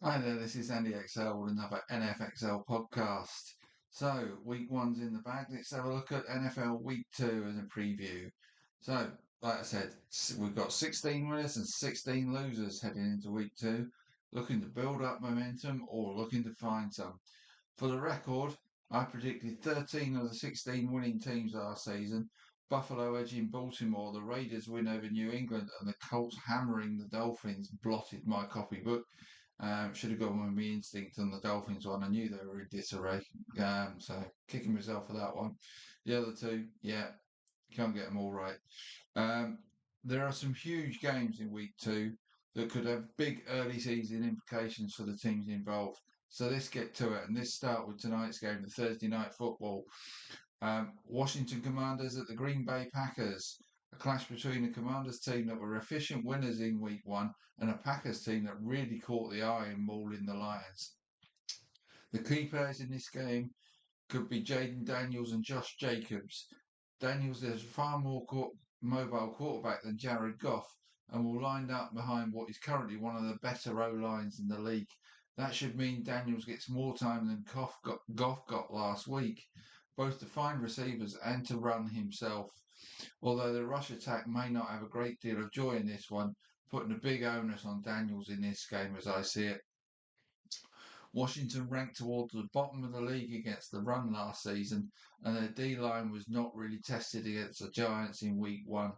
Hi there, this is Andy XL with another NFXL podcast. So, week one's in the bag. Let's have a look at NFL week two as a preview. So, like I said, we've got 16 winners and 16 losers heading into week two, looking to build up momentum or looking to find some. For the record, I predicted 13 of the 16 winning teams last season. Buffalo edging Baltimore, the Raiders win over New England, and the Colts hammering the Dolphins blotted my copybook. Should have gone with my instinct on the Dolphins one. I knew they were in disarray. So kicking myself for that one. The other two, yeah, can't get them all right. Um, there are some huge games in week two that could have big early season implications for the teams involved. So let's get to it. And let's start with tonight's game, the Thursday night football. Washington Commanders at the Green Bay Packers. A clash between a Commanders team that were efficient winners in week one and a Packers team that really caught the eye in mauling the Lions. The key players in this game could be Jaden Daniels and Josh Jacobs. Daniels is a far more mobile quarterback than Jared Goff and will line up behind what is currently one of the better O-lines in the league. That should mean Daniels gets more time than Goff got last week, both to find receivers and to run himself. Although the rush attack may not have a great deal of joy in this one, putting a big onus on Daniels in this game as I see it. Washington ranked towards the bottom of the league against the run last season, and their D-line was not really tested against the Giants in week one.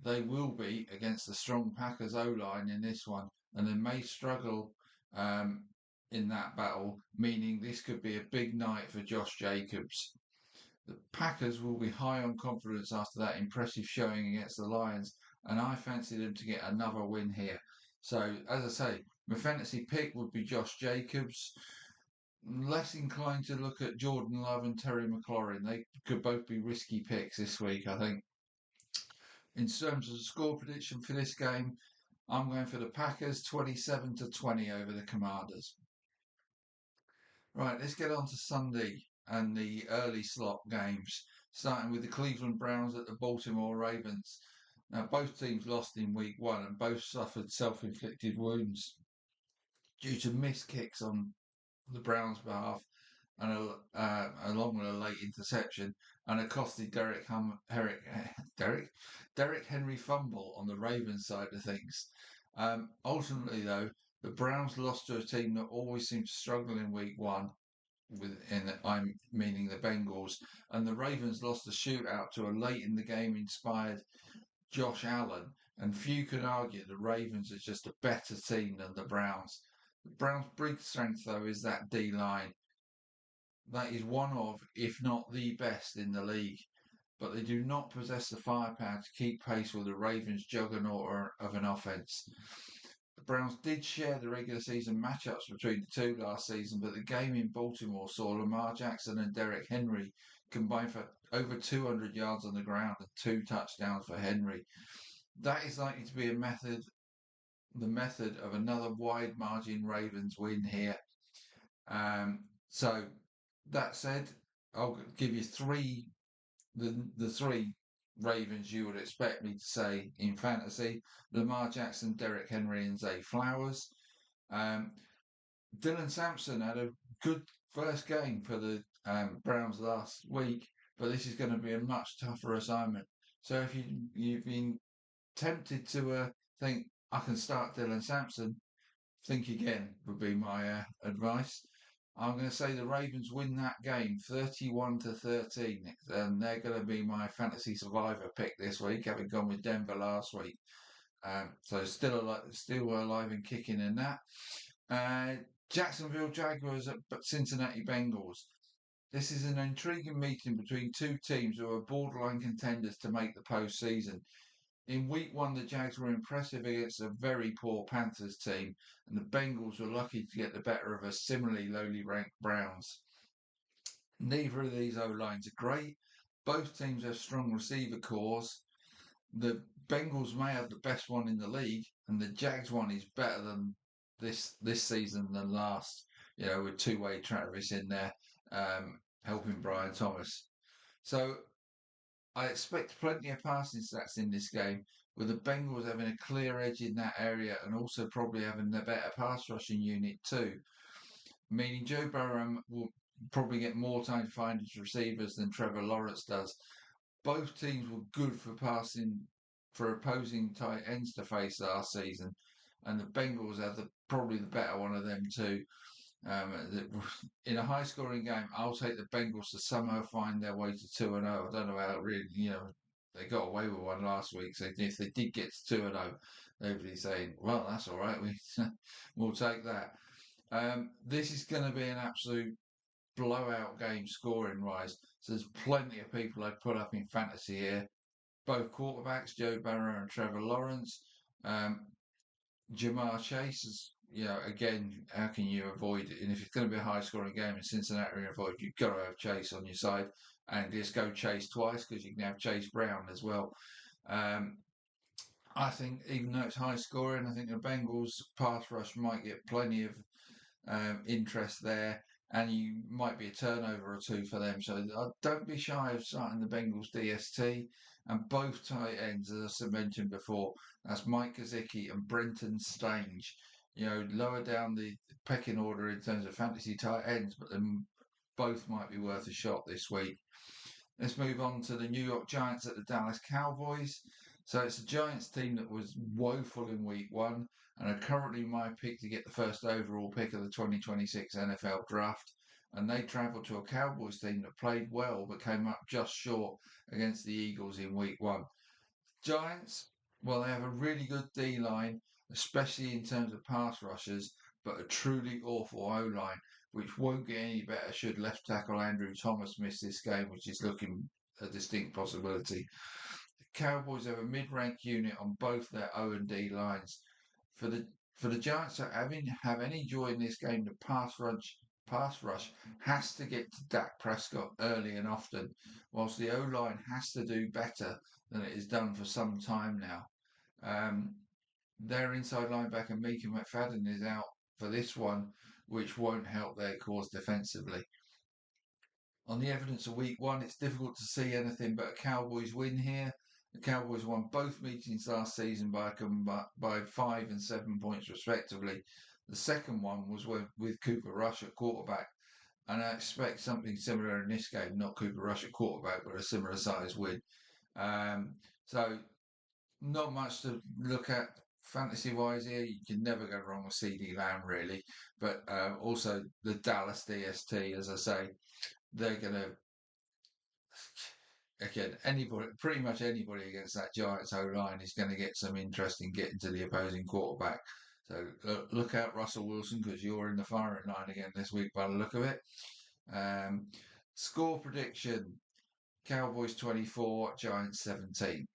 They will be against the strong Packers O-line in this one, and they may struggle in that battle, meaning this could be a big night for Josh Jacobs. The Packers will be high on confidence after that impressive showing against the Lions, and I fancy them to get another win here. So, as I say, my fantasy pick would be Josh Jacobs. Less inclined to look at Jordan Love and Terry McLaurin. They could both be risky picks this week, I think. In terms of the score prediction for this game, I'm going for the Packers 27-20 over the Commanders. Right, let's get on to Sunday and the early slot games, starting with the Cleveland Browns at the Baltimore Ravens. Now, both teams lost in week one and both suffered self-inflicted wounds due to missed kicks on the Browns' behalf and along with a late interception and a costly Derrick Henry fumble on the Ravens side of things. Ultimately, though, the Browns lost to a team that always seemed to struggle in week one. I'm meaning the Bengals, and the Ravens lost a shootout to a late in the game inspired Josh Allen, and few can argue the Ravens are just a better team than the Browns. The Browns' big strength, though, is that D line. That is one of, if not the best in the league, but they do not possess the firepower to keep pace with the Ravens' juggernaut of an offense. The Browns did share the regular season matchups between the two last season, but the game in Baltimore saw Lamar Jackson and Derrick Henry combine for over 200 yards on the ground and 2 touchdowns for Henry. That is likely to be the method of another wide margin Ravens win here. So that said, I'll give you the three Ravens you would expect me to say in fantasy: Lamar Jackson, Derrick Henry, and Zay Flowers. Dylan Sampson had a good first game for the Browns last week, but this is going to be a much tougher assignment. So if you've been tempted to think I can start Dylan Sampson, think again would be my advice. I'm going to say the Ravens win that game 31-13, and they're going to be my fantasy survivor pick this week, having gone with Denver last week. So still alive and kicking in that. Jacksonville Jaguars at Cincinnati Bengals. This is an intriguing meeting between two teams who are borderline contenders to make the postseason. In week one, the Jags were impressive against a very poor Panthers team, and the Bengals were lucky to get the better of a similarly lowly ranked Browns. Neither of these O-lines are great. Both teams have strong receiver cores. The Bengals may have the best one in the league, and the Jags one is better than this season than last. You know, with two-way Travis in there, helping Brian Thomas. So I expect plenty of passing stats in this game, with the Bengals having a clear edge in that area and also probably having the better pass rushing unit too, meaning Joe Burrow will probably get more time to find his receivers than Trevor Lawrence does. Both teams were good for passing for opposing tight ends to face last season, and the Bengals are probably the better one of them too. In a high-scoring game, I'll take the Bengals to somehow find their way to 2-0. I don't know how really, they got away with one last week. So if they did get to 2-0, they'd be saying, "Well, that's all right. We'll take that." This is going to be an absolute blowout game scoring wise. So there's plenty of people I'd put up in fantasy here. Both quarterbacks, Joe Burrow and Trevor Lawrence. Ja'Marr Chase is, again, how can you avoid it? And if it's going to be a high scoring game and Cincinnati are involved, you've got to have Chase on your side and just go Chase twice because you can have Chase Brown as well. I think even though it's high scoring, I think the Bengals pass rush might get plenty of interest there, and you might be a turnover or two for them. So don't be shy of starting the Bengals DST. And both tight ends, as I mentioned before, that's Mike Gesicki and Brenton Stange. Lower down the pecking order in terms of fantasy tight ends, but then both might be worth a shot this week. Let's move on to the New York Giants at the Dallas Cowboys. So it's a Giants team that was woeful in week one and are currently my pick to get the first overall pick of the 2026 NFL draft. And they travelled to a Cowboys team that played well but came up just short against the Eagles in week one. Giants, well, they have a really good D line, especially in terms of pass rushers, but a truly awful O line, which won't get any better should left tackle Andrew Thomas miss this game, which is looking a distinct possibility. The Cowboys have a mid-ranked unit on both their O and D lines. For the Giants to have any joy in this game, the pass rush has to get to Dak Prescott early and often, whilst the O-line has to do better than it has done for some time now. Their inside linebacker, Micah McFadden, is out for this one, which won't help their cause defensively. On the evidence of week one, it's difficult to see anything but a Cowboys win here. The Cowboys won both meetings last season by 5 and 7 points respectively. The second one was with Cooper Rush at quarterback. And I expect something similar in this game, not Cooper Rush at quarterback, but a similar size win. So not much to look at fantasy-wise here. You can never go wrong with CeeDee Lamb, really. But also the Dallas DST, as I say, they're going to... Again, pretty much anybody against that Giants O-line is going to get some interest in getting to the opposing quarterback. So look out, Russell Wilson, because you're in the firing line again this week by the look of it. Score prediction, Cowboys 24, Giants 17.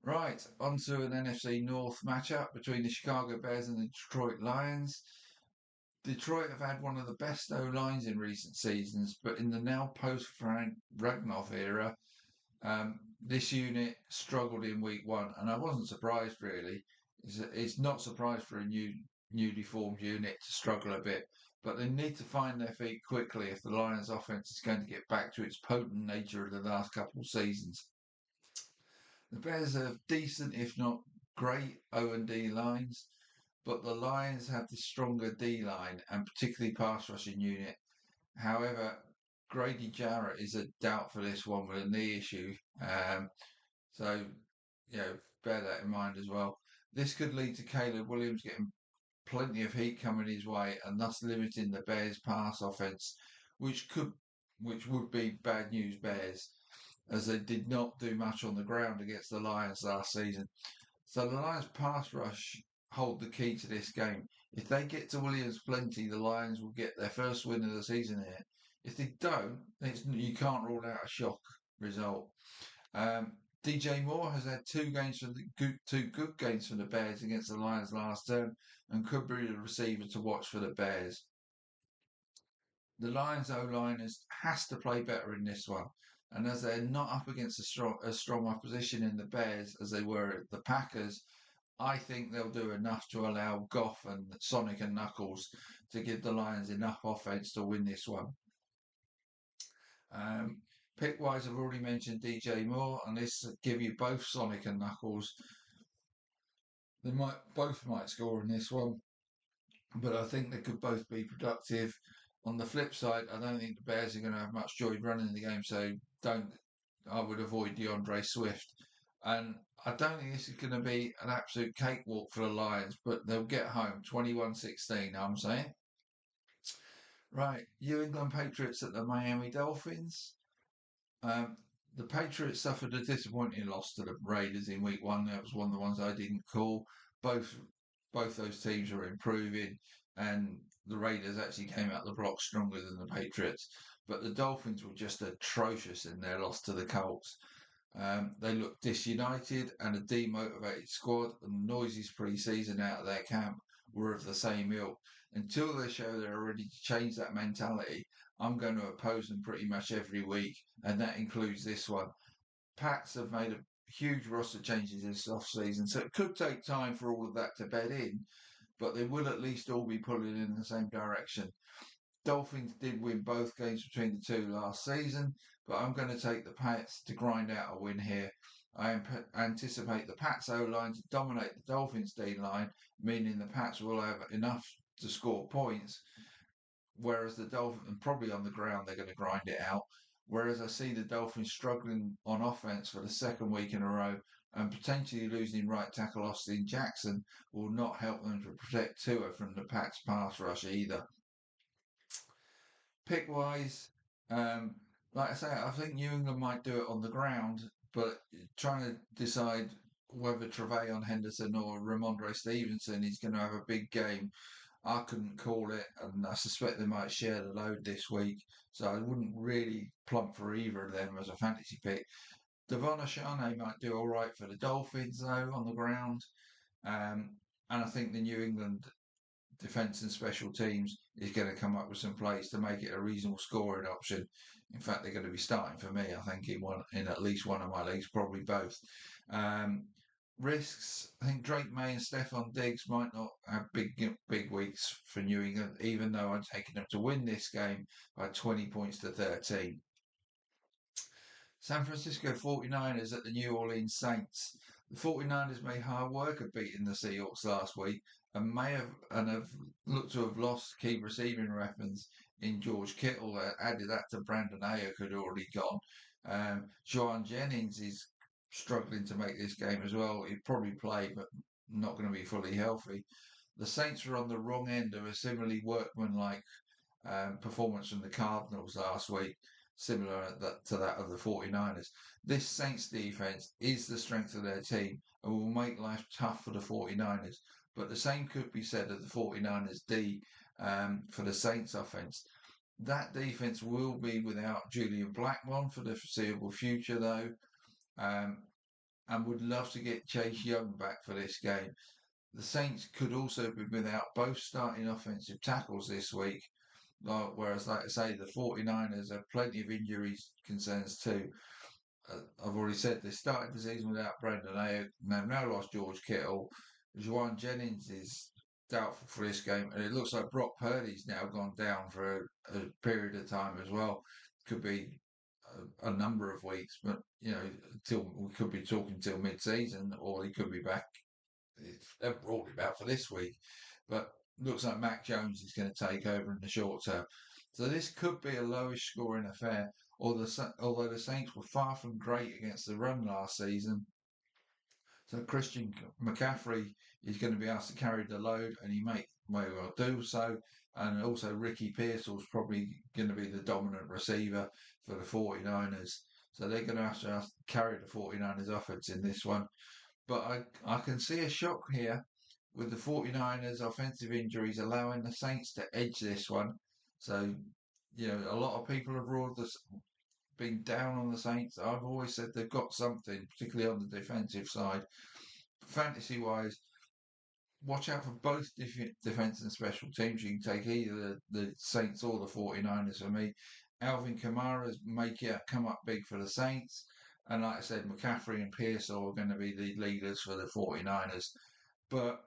Right, on to an NFC North matchup between the Chicago Bears and the Detroit Lions. Detroit have had one of the best O-lines in recent seasons, but in the now post-Frank Ragnoff era, this unit struggled in week one, and I wasn't surprised really. It's not surprised for a newly formed unit to struggle a bit, but they need to find their feet quickly if the Lions' offense is going to get back to its potent nature of the last couple of seasons. The Bears have decent, if not great, O&D lines, but the Lions have the stronger D line and particularly pass rushing unit. However, Grady Jarrett is a doubt for this one with a knee issue. So, bear that in mind as well. This could lead to Caleb Williams getting plenty of heat coming his way and thus limiting the Bears' pass offense, which would be bad news Bears, as they did not do much on the ground against the Lions last season. So the Lions' pass rush hold the key to this game. If they get to Williams plenty, the Lions will get their first win of the season here. If they don't, you can't rule out a shock result. DJ Moore has had two good games for the Bears against the Lions last term and could be the receiver to watch for the Bears. The Lions O-line has to play better in this one, and as they're not up against a strong opposition in the Bears as they were at the Packers, I think they'll do enough to allow Goff and Sonic and Knuckles to give the Lions enough offense to win this one. Pick-wise, I've already mentioned DJ Moore, and this will give you both Sonic and Knuckles. They both might score in this one, but I think they could both be productive. On the flip side, I don't think the Bears are going to have much joy running the game, so I would avoid DeAndre Swift. And I don't think this is going to be an absolute cakewalk for the Lions, but they'll get home 21-16, I'm saying. Right, New England Patriots at the Miami Dolphins. Um, the Patriots suffered a disappointing loss to the Raiders in week one. That was one of the ones I didn't call. Both those teams are improving, and the Raiders actually came out the block stronger than the Patriots. But the Dolphins were just atrocious in their loss to the Colts. They looked disunited and a demotivated squad, and the noises pre-season out of their camp were of the same ilk. Until they show they're ready to change that mentality, I'm going to oppose them pretty much every week, and that includes this one. Pats have made a huge roster changes this off-season, so it could take time for all of that to bed in, but they will at least all be pulling in the same direction. Dolphins did win both games between the two last season, but I'm going to take the Pats to grind out a win here. I anticipate the Pats O-line to dominate the Dolphins D-line, meaning the Pats will have enough to score points, whereas the Dolphins, probably on the ground, they're going to grind it out. Whereas I see the Dolphins struggling on offense for the second week in a row, and potentially losing right tackle Austin Jackson will not help them to protect Tua from the Pats pass rush either. Pick wise, like I say, I think New England might do it on the ground, but trying to decide whether Tre'Veyon Henderson or Ramondre Stevenson is going to have a big game, I couldn't call it, and I suspect they might share the load this week, so I wouldn't really plump for either of them as a fantasy pick. Devon Achane might do all right for the Dolphins, though, on the ground. And I think the New England defence and special teams is going to come up with some plays to make it a reasonable scoring option. In fact, they're going to be starting for me, I think, in at least one of my leagues, probably both. Risks, I think Drake May and Stefon Diggs might not have big weeks for New England, even though I'm taking them to win this game by 20 points to 13. San Francisco 49ers at the New Orleans Saints. The 49ers made hard work of beating the Seahawks last week and have looked to have lost key receiving weapons in George Kittle. Added that to Brandon Aiyuk, who had already gone. Jauan Jennings is struggling to make this game as well. He'd probably play, but not going to be fully healthy. The Saints were on the wrong end of a similarly workmanlike performance from the Cardinals last week, similar to that of the 49ers. This Saints defense is the strength of their team and will make life tough for the 49ers. But the same could be said of the 49ers D for the Saints offense. That defense will be without Julian Blackmon for the foreseeable future, though, and would love to get Chase Young back for this game. The Saints could also be without both starting offensive tackles this week, whereas, like I say, the 49ers have plenty of injuries concerns too. I've already said they started the season without Brandon Aiyuk. They've now lost George Kittle. Jauan Jennings is doubtful for this game, and it looks like Brock Purdy's now gone down for a period of time as well. Could be a number of weeks, but till we could be talking till mid-season, or he could be back. They've brought him out for this week, but looks like Mac Jones is going to take over in the short term. So this could be a lowish scoring affair, although the Saints were far from great against the run last season. So Christian McCaffrey is going to be asked to carry the load, and he may well do so. And also Ricky Pearsall's probably going to be the dominant receiver for the 49ers. So they're going to have to carry the 49ers offense in this one. But I can see a shock here with the 49ers offensive injuries allowing the Saints to edge this one. So, a lot of people have been down on the Saints. I've always said they've got something, particularly on the defensive side. Fantasy-wise, watch out for both defense and special teams. You can take either the Saints or the 49ers for me. Alvin Kamara's come up big for the Saints. And like I said, McCaffrey and Pearsall are going to be the leaders for the 49ers. But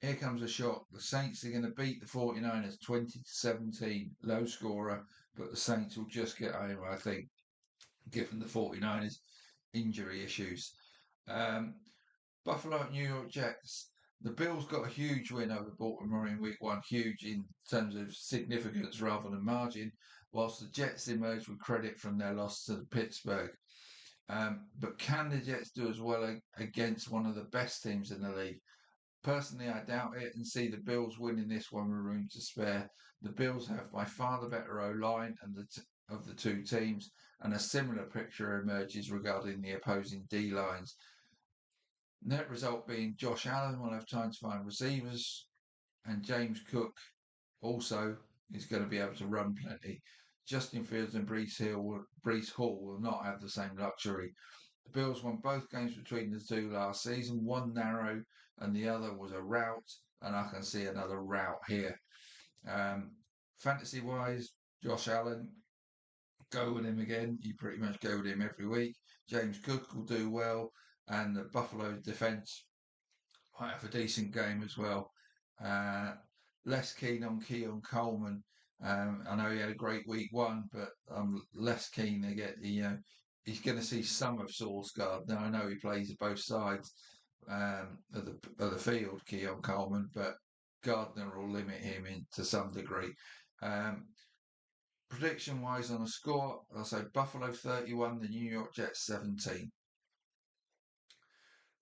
here comes a shock. The Saints are going to beat the 49ers 20-17, low scorer, but the Saints will just get home, I think. given the 49ers injury issues. Um, Buffalo at New York Jets. The Bills got a huge win over Baltimore in week one, huge in terms of significance rather than margin, whilst the Jets emerged with credit from their loss to Pittsburgh. But can the Jets do as well against one of the best teams in the league? Personally, I doubt it and see the Bills winning this one with room to spare. The Bills have by far the better O-line of the two teams, and a similar picture emerges regarding the opposing D-lines. Net result being Josh Allen will have time to find receivers, and James Cook also is going to be able to run plenty. Justin Fields and Breece Hall will not have the same luxury. The Bills won both games between the two last season, one narrow and the other was a rout, and I can see another rout here. Fantasy wise, Josh Allen, go with him again. You pretty much go with him every week. James Cook will do well, and the Buffalo defense might have a decent game as well. Less keen on Keon Coleman. I know he had a great week one, but I'm less keen to get the. He's going to see some of Sauce Gardner. Now I know he plays at both sides of the field, Keon Coleman, but Gardner will limit him to some degree. Prediction wise on a score, I'll say Buffalo 31, the New York Jets 17.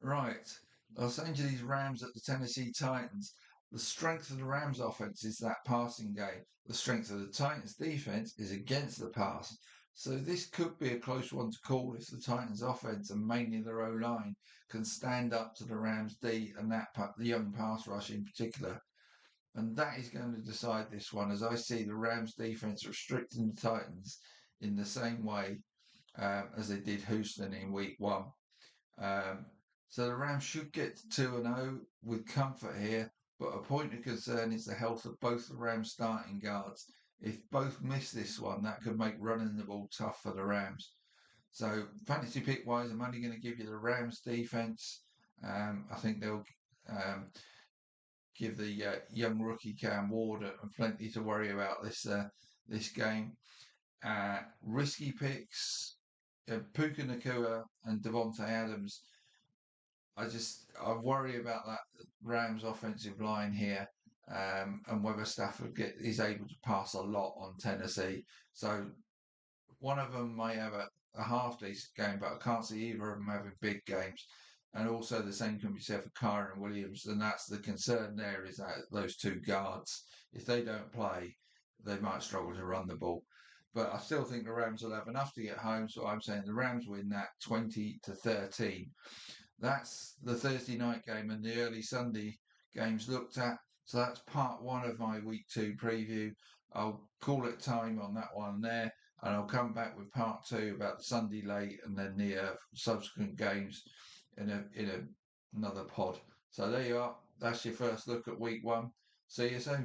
Right. Los Angeles Rams at the Tennessee Titans. The strength of the Rams offense is that passing game. The strength of the Titans defense is against the pass. So this could be a close one to call if the Titans offense and mainly their O-line can stand up to the Rams D and the young pass rush in particular. And that is going to decide this one, as I see the Rams defense restricting the Titans in the same way as they did Houston in week one. So the Rams should get to 2-0 with comfort here, but a point of concern is the health of both the Rams starting guards. If both miss this one, that could make running the ball tough for the Rams. So fantasy pick wise, I'm only going to give you the Rams defense. I think they'll give the young rookie Cam Ward plenty to worry about this game. Risky picks, Puka Nacua and Devontae Adams. I worry about that Rams offensive line here, and whether Stafford is able to pass a lot on Tennessee. So one of them may have a half decent game, but I can't see either of them having big games. And also the same can be said for Kyren Williams, and that's the concern there is that those two guards, if they don't play, they might struggle to run the ball. But I still think the Rams will have enough to get home, so I'm saying the Rams win that 20-13. That's the Thursday night game and the early Sunday games looked at. So that's part one of my week two preview. I'll call it time on that one there, and I'll come back with part two about the Sunday late and then the subsequent games in another pod. So there you are. That's your first look at week one. See you soon.